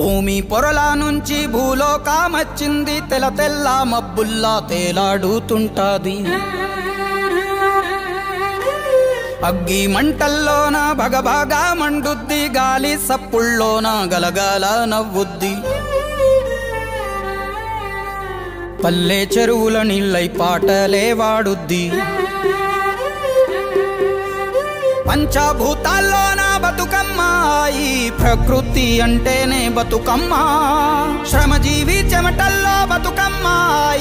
భూమి పొరల నుంచి భూలోకమచ్చింది, తెల్ల తెల్ల మబ్బుల్లా తేలాడుతుంటాది. అగ్గి మంటల్లోన భగభగా మండుద్ది, గాలి సప్పుల్లోన గలగల నవ్వుద్ది. పల్లె చెరువుల నీళ్ళై పాటలే వాడుద్ది. పంచభూతాల్లోన బతుకమ్మ, ఈ ప్రకృతి అంటేనే బతుకమ్మ. శ్రమజీవి చెమటల్లో బతుకమ్మ,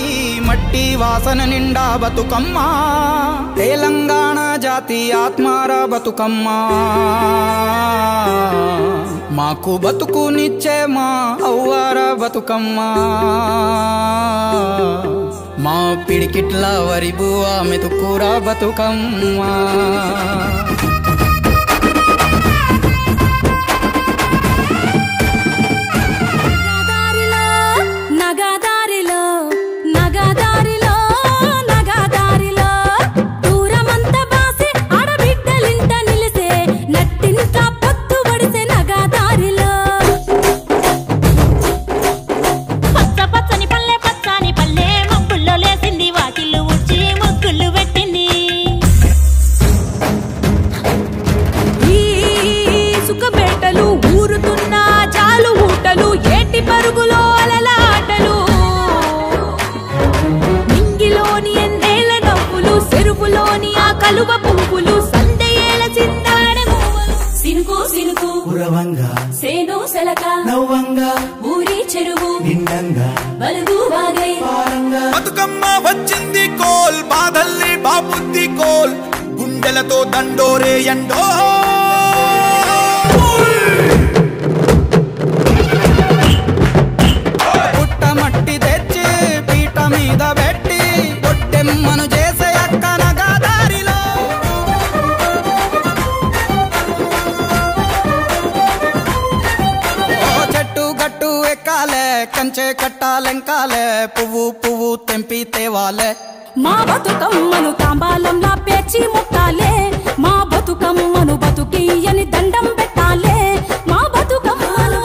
ఈ మట్టి వాసన నిండా బతుకమ్మ. తెలంగాణ జాతి ఆత్మార బతుకమ్మ, మాకు బతుకునిచ్చే మా అవ్వార బతుకమ్మ. మా పిడికిట్ల వరి బువ్వ మెతుకుర బతుకమ్మ. కలువ పువ్వులు సందేయేల చిందాడే మూవలు, సినుకు సినుకు పురవంగా సేను సెలక నవ్వంగా ఊరి చెరువు నిండంగా బలుగు వాగై పారంగా. బతుకమ్మ వచ్చింది కోల్, బాధల్ని బాబుద్ది కోల్, గుండెలతో దండోరే ఎండో. పుట్టమట్టి తెచ్చి పీట మీద పెట్టి పొట్టెమ్మను చేసే అక్క నగదారిలో. ఓ చెట్టు గట్టు ఎక్కాలే, కంచె కట్టాలెంకాలే, పువ్వు పువ్వు తెంపి తేవాలే. మా బతుకమ్మను తాంబాలంలా పేర్చి ముట్టాలే, మా బతుకమ్మను బతుకియని దండం పెట్టాలే. మా బతుకమ్మను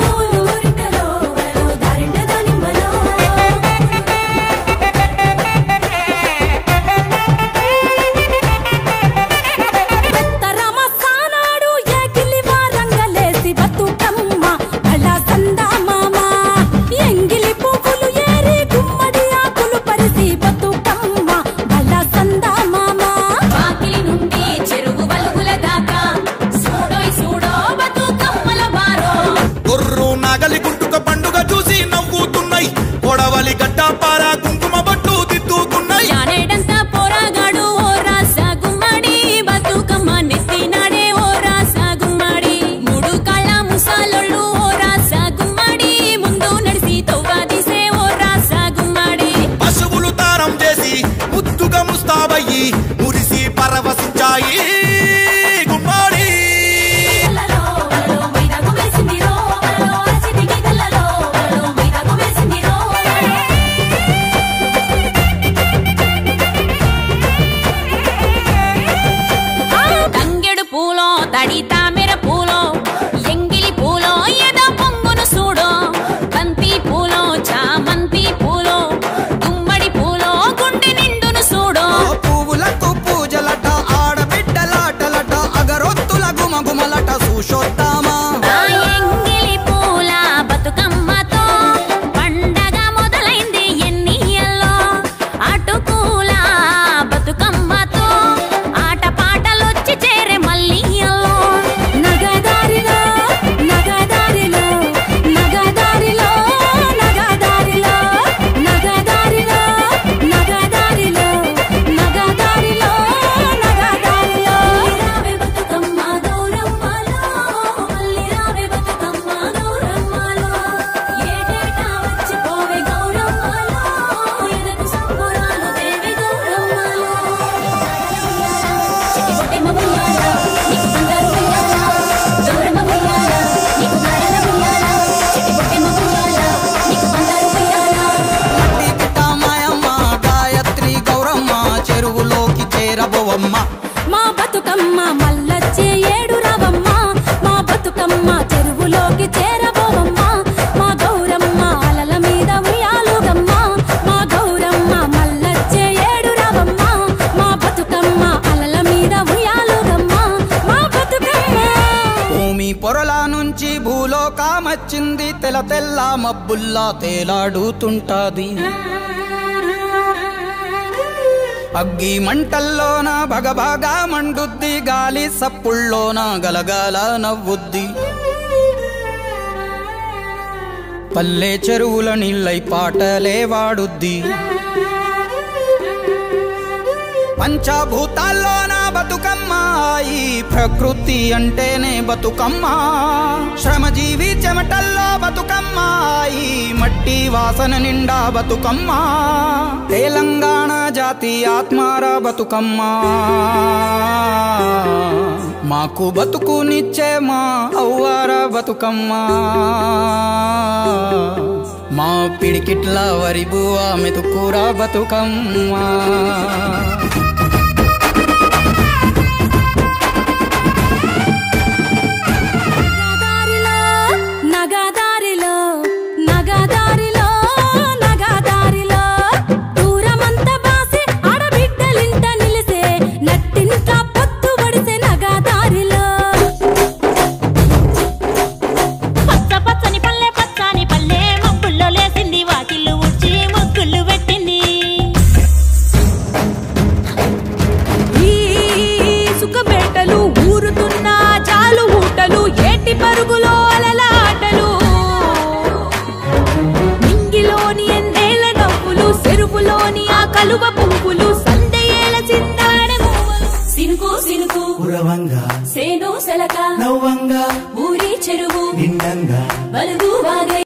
కొడవలి గడ్డ పారా కుంకుమ బట్టు దిద్దుకున్నాయి. యానేడంతా పోరాగాడు ఓ రాసా గుమ్మడి, బతుకమ్మ నెత్తినాడే ఓ రాసా గుమ్మడి. మూడు కాళ్ళ ముసాలోళ్ళు ఓ రాసా గుమ్మడి, ముందు నడిసి తవ్వాదిసే ఓ రాసా గుమ్మడి. పశువులు తారం చేసి ముద్దుగా ముస్తాబయ్యి మురిసి పరవశించాయి గుమ్మడి. తడి తామెర పూలో, ఎంగిలి పూలో, ఎదో పొంగును సూడో, బంతి పూలో, చామంతి పూలో, గుమ్మడి పూలో, గుండె నిండును సూడో. పువ్వులకు పూజలట, ఆడబిడ్డలాటలట, అగరొత్తుల గుమగుమలట చూసొద్దామా. ఎంగిలి పూల బతుకమ్మతో పండగ మొదలైంది ఎన్నియల్లో, అటుకూల బతుకమ్మతో ఆట పాటలొచ్చి చేరే మళ్ళీ. మా బతుకమ్మ మల్లచ్చే ఏడు రావమ్మ, మా బతుకమ్మ చెరువులోకి చేరబోవమ్మ, మా వచ్చింది తెల తెల్ల మబ్బుల్లా తేలాడుతుంటాది అగ్గి మంటల్లోన భగభగా మండుద్ది గాలి సప్పుల్లోన గలగాల నవ్వుద్ది పల్లె చెరువుల నీళ్ళై పాటలే వాడుద్ది పంచభూతాల్లోన బతుకమ్మ ఈ ప్రకృతి అంటేనే బతుకమ్మ శ్రమజీవి చెమటల్లో బతుకమ్మ ఈ మట్టి వాసన నిండా బతుకమ్మ తెలంగాణ జాతి ఆత్మార బతుకమ్మ మాకు బతుకునిచ్చే మా అవ్వార బతుకమ్మ మా పిడికిట్ల వరి బువ్వ మెతుకూర బతుకమ్మ కలువ పువ్వులు సందేయేల చిందాడము సినుకు సినుకు కురవంగా సేను సెలక నవ్వంగా ఊరి చెరువు నిండంగా బలుగు వాగై